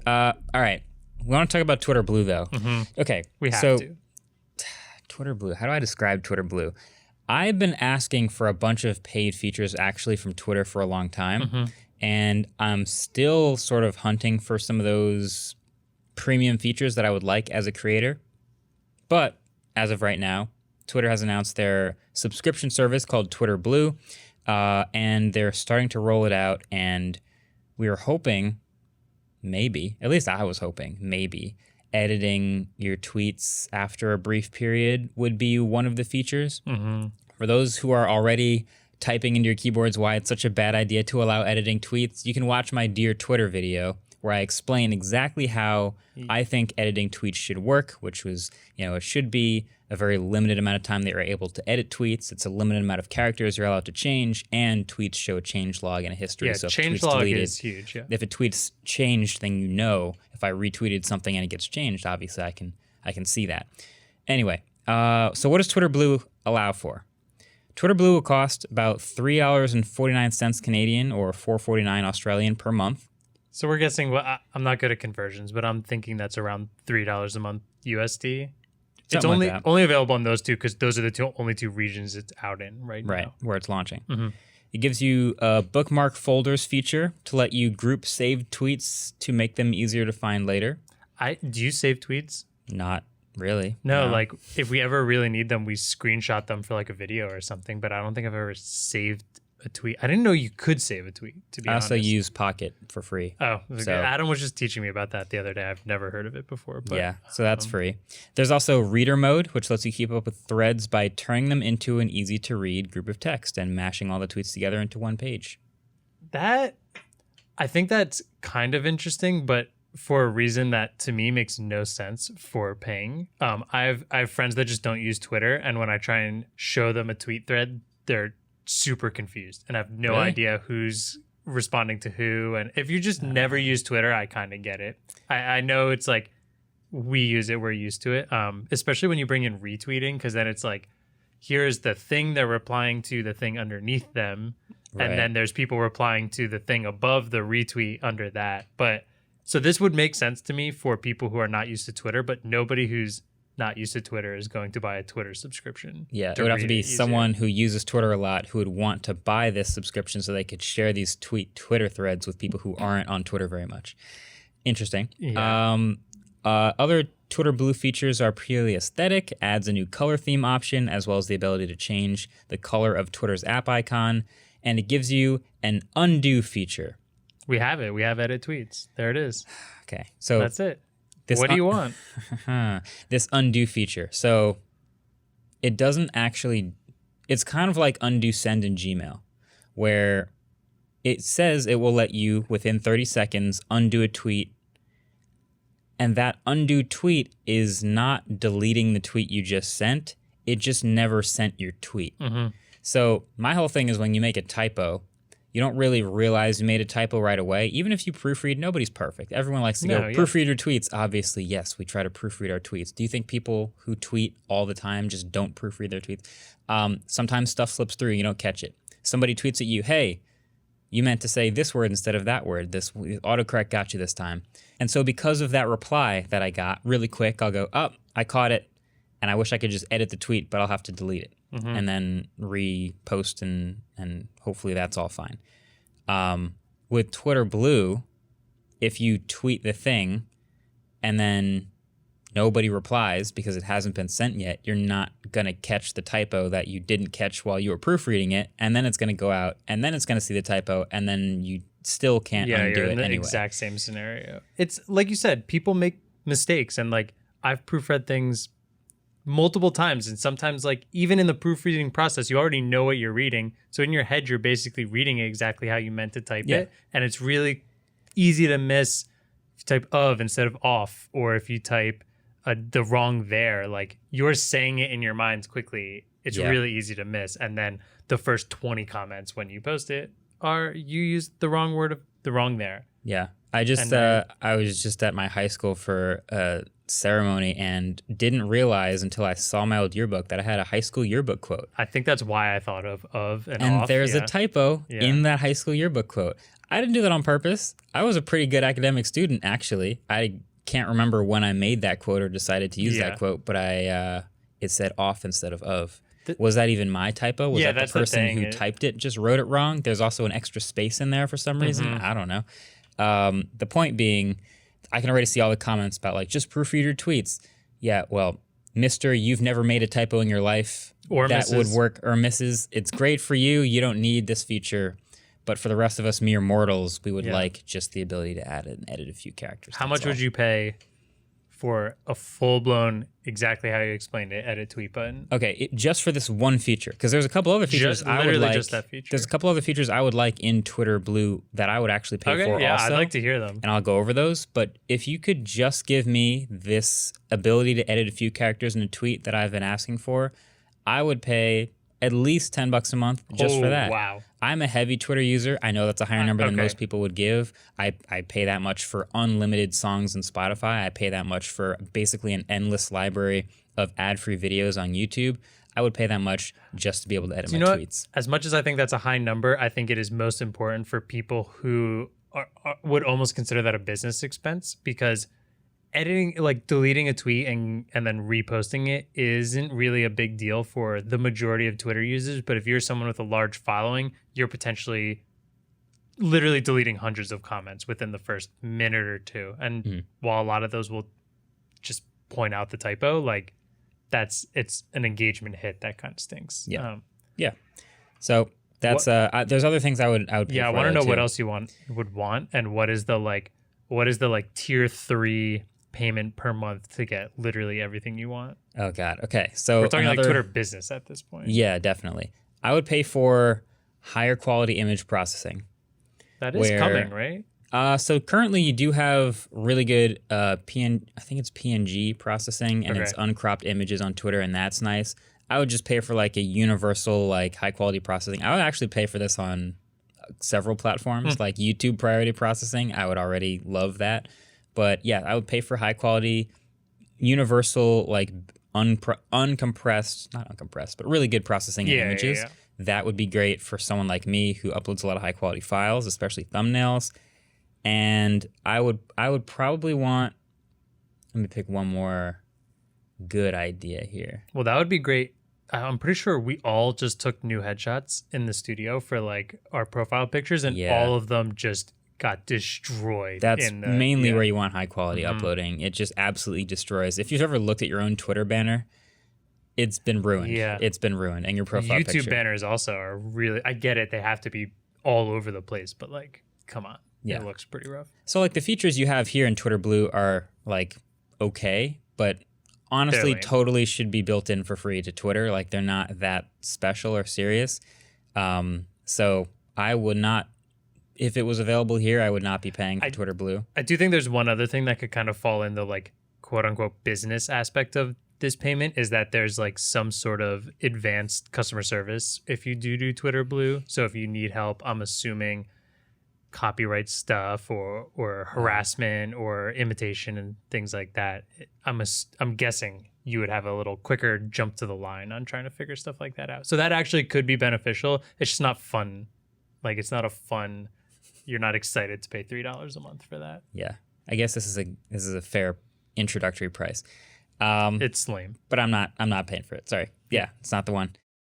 All right. We want to talk about Twitter Blue, though. Okay. We have to. Twitter Blue. How do I describe Twitter Blue? I've been asking for a bunch of paid features actually from Twitter for a long time. And I'm still sort of hunting for some of those premium features that I would like as a creator. But as of right now, Twitter has announced their subscription service called Twitter Blue. And they're starting to roll it out. And we are hoping, maybe, at least I was hoping, maybe, editing your tweets after a brief period would be one of the features. For those who are already typing into your keyboards why it's such a bad idea to allow editing tweets, you can watch my Dear Twitter video where I explain exactly how I think editing tweets should work, which was, it should be a very limited amount of time that you're able to edit tweets. It's a limited amount of characters you're allowed to change, and tweets show a change log and a history. Yeah, so if change tweets log deleted, is huge. Yeah. If a tweet's changed, then if I retweeted something and it gets changed, obviously I can see that. Anyway, so what does Twitter Blue allow for? Twitter Blue will cost about $3.49 Canadian or $4.49 Australian per month. So we're guessing, well, I'm not good at conversions, but I'm thinking that's around $3 a month USD. It's only available in those two because those are the only two regions it's out in right now. Right, where it's launching. It gives you a bookmark folders feature to let you group saved tweets to make them easier to find later. Do you save tweets? Not really. No, like if we ever really need them, we screenshot them for like a video or something, but I don't think I've ever saved a tweet. I didn't know you could save a tweet, to be honest. I also use Pocket for free. Oh, so Adam was just teaching me about that the other day. I've never heard of it before. But, yeah, so that's free. There's also reader mode, which lets you keep up with threads by turning them into an easy-to-read group of text and mashing all the tweets together into one page. I think that's kind of interesting, but for a reason that to me makes no sense for paying. I have friends that just don't use Twitter, and when I try and show them a tweet thread, they're super confused and have no idea who's responding to who. And if you just never use Twitter, I kind of get it. I know it's like we use it, we're used to it, especially when you bring in retweeting, because then it's like, here's the thing they're replying to, the thing underneath them, and then there's people replying to the thing above the retweet under that. But so this would make sense to me for people who are not used to Twitter, but nobody who's not used to Twitter is going to buy a Twitter subscription. Yeah, it would have to be someone who uses Twitter a lot who would want to buy this subscription so they could share these Twitter threads with people who aren't on Twitter very much. Interesting. Yeah. Other Twitter Blue features are purely aesthetic, adds a new color theme option, as well as the ability to change the color of Twitter's app icon, and it gives you an undo feature. We have it. We have edit tweets. There it is. Okay, so that's it. What do you want? This undo feature. So it doesn't actually, it's kind of like undo send in Gmail, where it says it will let you, within 30 seconds, undo a tweet. And that undo tweet is not deleting the tweet you just sent. It just never sent your tweet. So my whole thing is when you make a typo, you don't really realize you made a typo right away. Even if you proofread, nobody's perfect. Everyone likes to proofread your tweets. Obviously, yes, we try to proofread our tweets. Do you think people who tweet all the time just don't proofread their tweets? Sometimes stuff slips through, you don't catch it. Somebody tweets at you, hey, you meant to say this word instead of that word. This autocorrect got you this time. And so because of that reply that I got really quick, I'll go, I caught it, and I wish I could just edit the tweet, but I'll have to delete it. And then repost, and hopefully that's all fine. With Twitter Blue, if you tweet the thing and then nobody replies because it hasn't been sent yet, you're not going to catch the typo that you didn't catch while you were proofreading it, and then it's going to go out, and then it's going to see the typo, and then you still can't undo it anyway. Yeah, you're in the exact same scenario. It's like you said, people make mistakes, and like I've proofread things multiple times, and sometimes like even in the proofreading process you already know what you're reading, so in your head you're basically reading it exactly how you meant to type it, and it's really easy to miss if you type of instead of off, or if you type the wrong there, like you're saying it in your mind quickly, it's really easy to miss, and then the first 20 comments when you post it are you used the wrong word of the wrong there. I was just at my high school for a ceremony and didn't realize until I saw my old yearbook that I had a high school yearbook quote. I think that's why I thought of and off. And there's a typo in that high school yearbook quote. I didn't do that on purpose. I was a pretty good academic student, actually. I can't remember when I made that quote or decided to use that quote, but it said off instead of. Was that even my typo? Was that the person who typed it just wrote it wrong? There's also an extra space in there for some reason. I don't know. The point being, I can already see all the comments about like, just proofread your tweets. Yeah, well, Mister, you've never made a typo in your life. Or that Mrs. would work. Or Mrs. It's great for you. You don't need this feature. But for the rest of us mere mortals, we would like just the ability to add and edit a few characters. How much would you pay for a full-blown, exactly how you explained it, edit tweet button? Okay, just for this one feature, because there's a couple other features I would like. Just that feature. There's a couple other features I would like in Twitter Blue that I would actually pay for also. I'd like to hear them. And I'll go over those. But if you could just give me this ability to edit a few characters in a tweet that I've been asking for, I would pay at least $10 a month just for that. Wow. I'm a heavy Twitter user. I know that's a higher number than most people would give. I pay that much for unlimited songs on Spotify. I pay that much for basically an endless library of ad-free videos on YouTube. I would pay that much just to be able to edit my tweets. As much as I think that's a high number, I think it is most important for people who would almost consider that a business expense, because editing, like deleting a tweet and then reposting it isn't really a big deal for the majority of Twitter users. But if you're someone with a large following, you're potentially literally deleting hundreds of comments within the first minute or two. And while a lot of those will just point out the typo, like it's an engagement hit that kind of stinks. Yeah. So that's there's other things I would pay for. I want to know what else you would want, and what is the tier 3 payment per month to get literally everything you want. Oh God. Okay. So we're talking like Twitter business at this point. Yeah, definitely. I would pay for higher quality image processing. That is coming, right? So currently you do have really good I think it's PNG processing, and it's uncropped images on Twitter, and that's nice. I would just pay for like a universal, like high quality processing. I would actually pay for this on several platforms, like YouTube priority processing. I would already love that. But yeah, I would pay for high quality, universal, like uncompressed, not uncompressed, but really good processing of images. Yeah. That would be great for someone like me who uploads a lot of high quality files, especially thumbnails. And I would probably want, let me pick one more good idea here. Well, that would be great. I'm pretty sure we all just took new headshots in the studio for like our profile pictures, and all of them just got destroyed. That's mainly where you want high quality uploading. It just absolutely destroys. If you've ever looked at your own Twitter banner, it's been ruined. Yeah. It's been ruined. And your profile YouTube picture. banners also are really, I get it, they have to be all over the place, but like, come on. Yeah. It looks pretty rough. So like the features you have here in Twitter Blue are like okay, but honestly totally should be built in for free to Twitter. Like they're not that special or serious. So I would not, if it was available here, I would not be paying for Twitter Blue. I do think there's one other thing that could kind of fall in the like quote unquote business aspect of this payment, is that there's like some sort of advanced customer service if you do Twitter Blue. So if you need help, I'm assuming copyright stuff or harassment or imitation and things like that, I'm guessing you would have a little quicker jump to the line on trying to figure stuff like that out. So that actually could be beneficial. It's just not fun. Like it's not a fun, you're not excited to pay $3 a month for that. Yeah. I guess this is a fair introductory price. It's lame. But I'm not paying for it. Sorry. Yeah, it's not the one.